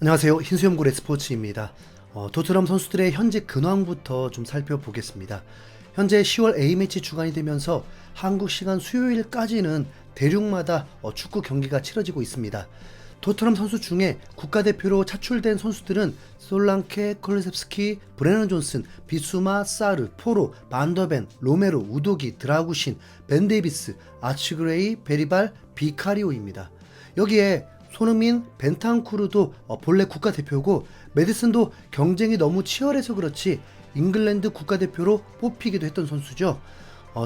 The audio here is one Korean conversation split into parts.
안녕하세요. 흰수염고래 스포츠입니다. 토트넘 선수들의 현재 근황부터 좀 살펴보겠습니다. 현재 10월 A매치 주간이 되면서 한국 시간 수요일까지는 대륙마다 축구 경기가 치러지고 있습니다. 토트넘 선수 중에 국가대표로 차출된 선수들은 솔랑케, 콜루셉스키, 브레넌 존슨, 비수마, 사르, 포로, 반더벤, 로메로, 우도기, 드라구신, 벤 데이비스, 아치그레이, 베리발, 비카리오입니다. 여기에 손흥민, 벤탄쿠르도 본래 국가대표고, 메디슨도 경쟁이 너무 치열해서 그렇지 잉글랜드 국가대표로 뽑히기도 했던 선수죠.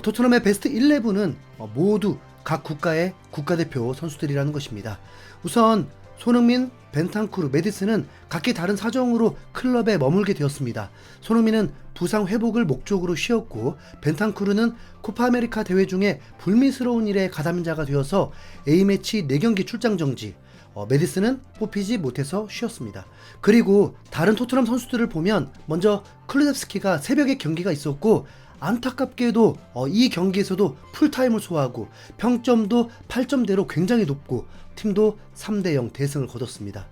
토트넘의 베스트 11은 모두 각 국가의 국가대표 선수들이라는 것입니다. 우선 손흥민, 벤탄쿠르, 메디슨은 각기 다른 사정으로 클럽에 머물게 되었습니다. 손흥민은 부상 회복을 목적으로 쉬었고, 벤탄쿠르는 코파 아메리카 대회 중에 불미스러운 일에 가담자가 되어서 A매치 4경기 출장 정지, 메디슨은 뽑히지 못해서 쉬었습니다. 그리고 다른 토트넘 선수들을 보면 먼저 클루셉스키가 새벽에 경기가 있었고, 안타깝게도 이 경기에서도 풀타임을 소화하고 평점도 8점대로 굉장히 높고 팀도 3대0 대승을 거뒀습니다.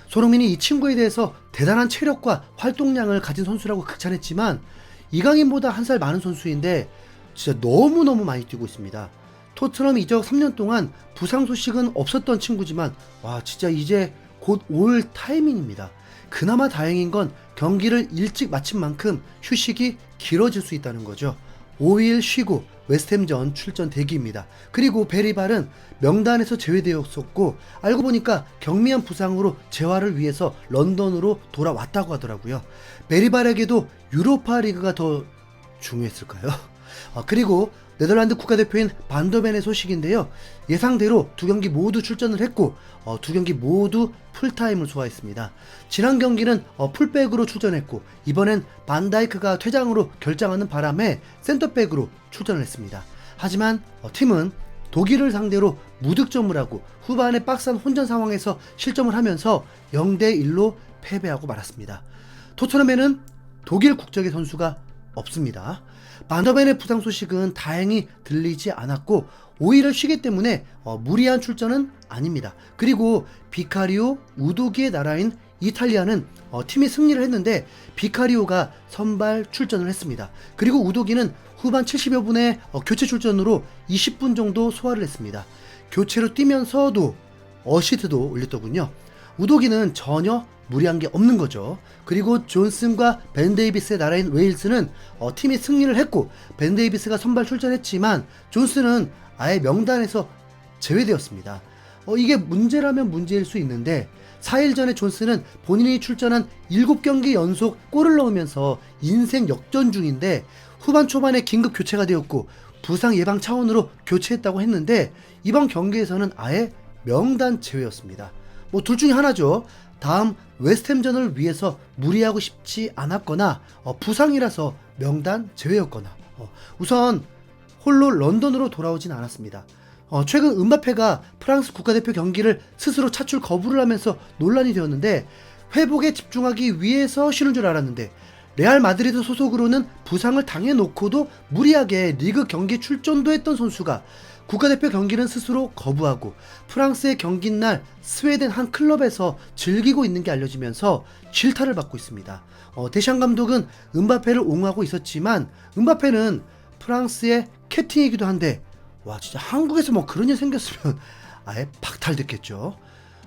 손흥민이 이 친구에 대해서 대단한 체력과 활동량을 가진 선수라고 극찬했지만, 이강인보다 한 살 많은 선수인데 진짜 너무너무 많이 뛰고 있습니다. 토트넘 이적 3년 동안 부상 소식은 없었던 친구지만 진짜 이제 곧 올 타이밍입니다. 그나마 다행인 건 경기를 일찍 마친 만큼 휴식이 길어질 수 있다는 거죠. 5일 쉬고 웨스트햄전 출전 대기입니다. 그리고 베리발은 명단에서 제외되었었고, 알고 보니까 경미한 부상으로 재활을 위해서 런던으로 돌아왔다고 하더라고요. 베리발에게도 유로파 리그가 더 중요했을까요? 그리고 네덜란드 국가대표인 반더벤의 소식인데요. 예상대로 두 경기 모두 출전을 했고, 두 경기 모두 풀타임을 소화했습니다. 지난 경기는 풀백으로 출전했고, 이번엔 반다이크가 퇴장으로 결장하는 바람에 센터백으로 출전을 했습니다. 하지만 팀은 독일을 상대로 무득점을 하고 후반에 빡센 혼전 상황에서 실점을 하면서 0대1로 패배하고 말았습니다. 토트넘에는 독일 국적의 선수가 없습니다. 반더벤의 부상 소식은 다행히 들리지 않았고, 5일을 쉬기 때문에 무리한 출전은 아닙니다. 그리고 비카리오, 우도기의 나라인 이탈리아는 팀이 승리를 했는데 비카리오가 선발 출전을 했습니다. 그리고 우도기는 후반 70여 분의 교체 출전으로 20분 정도 소화를 했습니다. 교체로 뛰면서도 어시스트도 올렸더군요. 우도기는 전혀 무리한 게 없는 거죠. 그리고 존슨과 벤 데이비스의 나라인 웨일스는 팀이 승리를 했고, 벤 데이비스가 선발 출전했지만 존슨은 아예 명단에서 제외되었습니다. 이게 문제라면 문제일 수 있는데, 4일 전에 존슨은 본인이 출전한 7경기 연속 골을 넣으면서 인생 역전 중인데 후반 초반에 긴급 교체가 되었고 부상 예방 차원으로 교체했다고 했는데, 이번 경기에서는 아예 명단 제외였습니다. 둘 중에 하나죠. 다음 웨스트햄전을 위해서 무리하고 싶지 않았거나 부상이라서 명단 제외였거나, 우선 홀로 런던으로 돌아오진 않았습니다. 최근 음바페가 프랑스 국가대표 경기를 스스로 차출 거부를 하면서 논란이 되었는데, 회복에 집중하기 위해서 쉬는 줄 알았는데 레알 마드리드 소속으로는 부상을 당해놓고도 무리하게 리그 경기 출전도 했던 선수가 국가대표 경기는 스스로 거부하고 프랑스의 경기날 스웨덴 한 클럽에서 즐기고 있는 게 알려지면서 질타를 받고 있습니다. 데샹 감독은 음바페를 옹호하고 있었지만, 음바페는 프랑스의 캡틴이기도 한데 진짜 한국에서 그런 일 생겼으면 아예 박탈됐겠죠.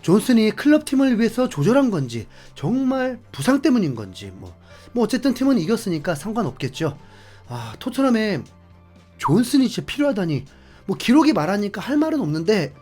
존슨이 클럽팀을 위해서 조절한 건지 정말 부상 때문인 건지 어쨌든 팀은 이겼으니까 상관없겠죠. 토트넘에 존슨이 진짜 필요하다니 기록이 말하니까 할 말은 없는데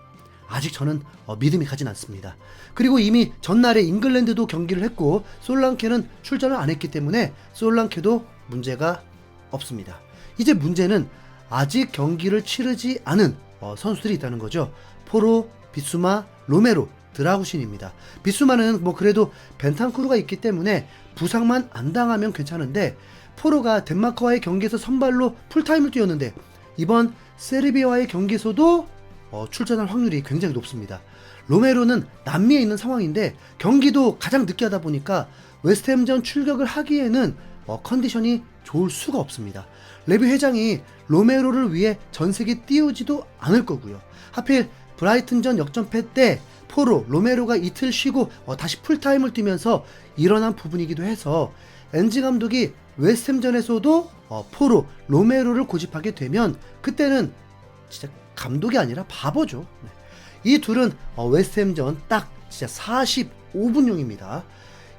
아직 저는 믿음이 가진 않습니다. 그리고 이미 전날에 잉글랜드도 경기를 했고 솔랑케는 출전을 안 했기 때문에 솔랑케도 문제가 없습니다. 이제 문제는 아직 경기를 치르지 않은 선수들이 있다는 거죠. 포로, 비수마, 로메로, 드라구신입니다. 비수마는 그래도 벤탄쿠르가 있기 때문에 부상만 안 당하면 괜찮은데, 포로가 덴마크와의 경기에서 선발로 풀타임을 뛰었는데 이번 세르비아와의 경기에서도 출전할 확률이 굉장히 높습니다. 로메로는 남미에 있는 상황인데 경기도 가장 늦게 하다 보니까 웨스트햄전 출격을 하기에는 컨디션이 좋을 수가 없습니다. 레비 회장이 로메로를 위해 전세계 띄우지도 않을 거고요. 하필 브라이튼전 역전패 때 포로, 로메로가 이틀 쉬고 다시 풀타임을 뛰면서 일어난 부분이기도 해서 엔지 감독이 웨스트햄전에서도 포로, 로메로를 고집하게 되면 그때는 진짜 감독이 아니라 바보죠. 이 둘은 웨스트햄전 딱 진짜 45분용입니다.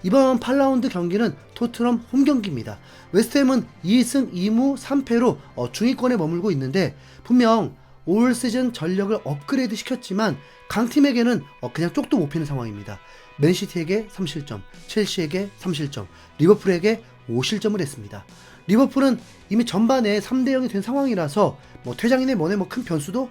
이번 8라운드 경기는 토트넘 홈 경기입니다. 웨스트햄은 2승 2무 3패로 중위권에 머물고 있는데 분명 올 시즌 전력을 업그레이드 시켰지만 강팀에게는 그냥 쪽도 못 피는 상황입니다. 맨시티에게 3실점, 첼시에게 3실점, 리버풀에게 5실점을 했습니다. 리버풀은 이미 전반에 3대 0이 된 상황이라서 퇴장이네 뭐네 큰 변수도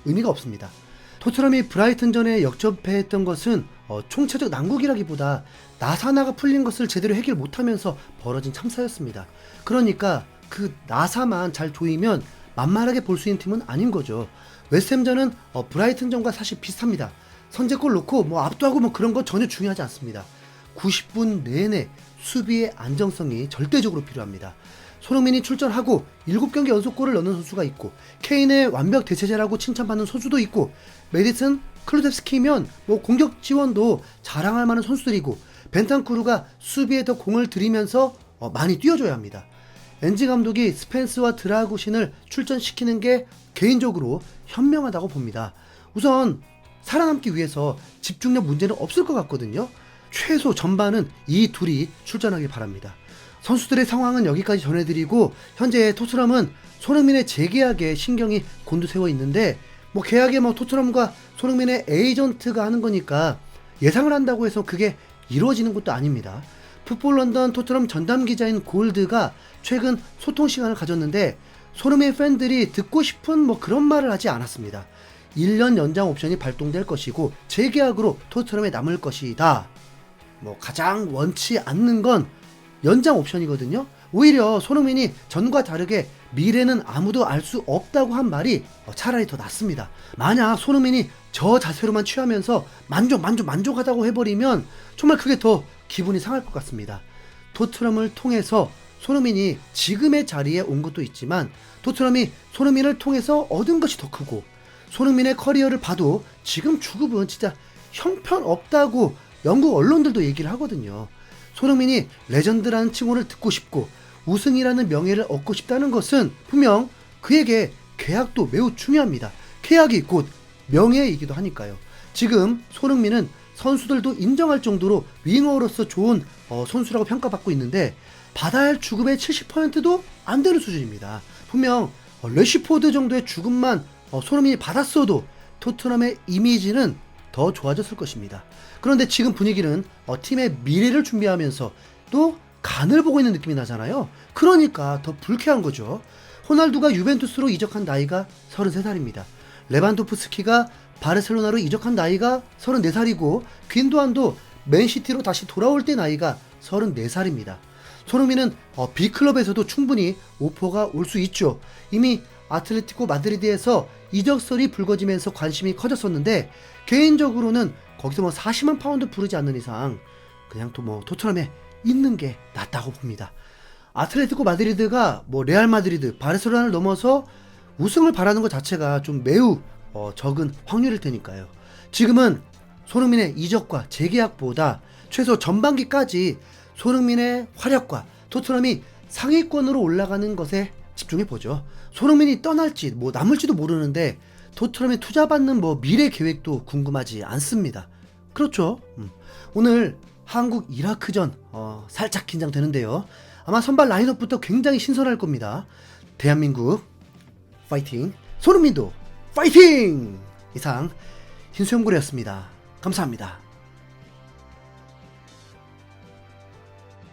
의미가 없습니다. 토트넘이 브라이튼전에 역전패했던 것은 총체적 난국이라기보다 나사나가 풀린 것을 제대로 해결 못하면서 벌어진 참사였습니다. 그러니까 그 나사만 잘 조이면 만만하게 볼 수 있는 팀은 아닌 거죠. 웨스트햄전은 브라이튼전과 사실 비슷합니다. 선제골 넣고 압도하고 그런 거 전혀 중요하지 않습니다. 90분 내내 수비의 안정성이 절대적으로 필요합니다. 손흥민이 출전하고 7경기 연속골을 넣는 선수가 있고 케인의 완벽 대체제라고 칭찬받는 선수도 있고 메디슨, 클루셉스키면 공격 지원도 자랑할 만한 선수들이고 벤탄쿠르가 수비에 더 공을 들이면서 많이 뛰어줘야 합니다. 엔지 감독이 스펜스와 드라구신을 출전시키는 게 개인적으로 현명하다고 봅니다. 우선 살아남기 위해서 집중력 문제는 없을 것 같거든요. 최소 전반은 이 둘이 출전하길 바랍니다. 선수들의 상황은 여기까지 전해드리고 현재 토트넘은 손흥민의 재계약에 신경이 곤두세워 있는데 계약에 토트넘과 손흥민의 에이전트가 하는 거니까 예상을 한다고 해서 그게 이루어지는 것도 아닙니다. 풋볼 런던 토트넘 전담 기자인 골드가 최근 소통 시간을 가졌는데 손흥민 팬들이 듣고 싶은 그런 말을 하지 않았습니다. 1년 연장 옵션이 발동될 것이고 재계약으로 토트넘에 남을 것이다. 가장 원치 않는 건 연장 옵션이거든요. 오히려 손흥민이 전과 다르게 미래는 아무도 알 수 없다고 한 말이 차라리 더 낫습니다. 만약 손흥민이 저 자세로만 취하면서 만족하다고 해버리면 정말 그게 더 기분이 상할 것 같습니다. 토트넘을 통해서 손흥민이 지금의 자리에 온 것도 있지만 토트넘이 손흥민을 통해서 얻은 것이 더 크고 손흥민의 커리어를 봐도 지금 주급은 진짜 형편없다고 영국 언론들도 얘기를 하거든요. 손흥민이 레전드라는 칭호를 듣고 싶고 우승이라는 명예를 얻고 싶다는 것은 분명 그에게 계약도 매우 중요합니다. 계약이 곧 명예이기도 하니까요. 지금 손흥민은 선수들도 인정할 정도로 윙어로서 좋은 선수라고 평가받고 있는데 받아야 할 주급의 70%도 안 되는 수준입니다. 분명 래시포드 정도의 주급만 손흥민이 받았어도 토트넘의 이미지는 더 좋아졌을 것입니다. 그런데 지금 분위기는 팀의 미래를 준비하면서 또 간을 보고 있는 느낌이 나잖아요. 그러니까 더 불쾌한 거죠. 호날두가 유벤투스로 이적한 나이가 33살입니다. 레반도프스키가 바르셀로나로 이적한 나이가 34살이고 귄도안도 맨시티로 다시 돌아올 때 나이가 34살입니다. 손흥민은 B클럽에서도 충분히 오퍼가 올 수 있죠. 이미 아틀레티코 마드리드에서 이적설이 불거지면서 관심이 커졌었는데 개인적으로는 거기서 40만 파운드 부르지 않는 이상 그냥 또 토트넘에 있는 게 낫다고 봅니다. 아틀레티코 마드리드가 레알 마드리드, 바르셀로나를 넘어서 우승을 바라는 것 자체가 좀 매우 적은 확률일 테니까요. 지금은 손흥민의 이적과 재계약보다 최소 전반기까지 손흥민의 활약과 토트넘이 상위권으로 올라가는 것에 집중해보죠. 손흥민이 떠날지 남을지도 모르는데 토트넘에 투자받는 미래 계획도 궁금하지 않습니다. 그렇죠. 오늘 한국 이라크전 살짝 긴장되는데요. 아마 선발 라인업부터 굉장히 신선할 겁니다. 대한민국 파이팅, 손흥민도 파이팅! 이상 흰수염고래였습니다. 감사합니다.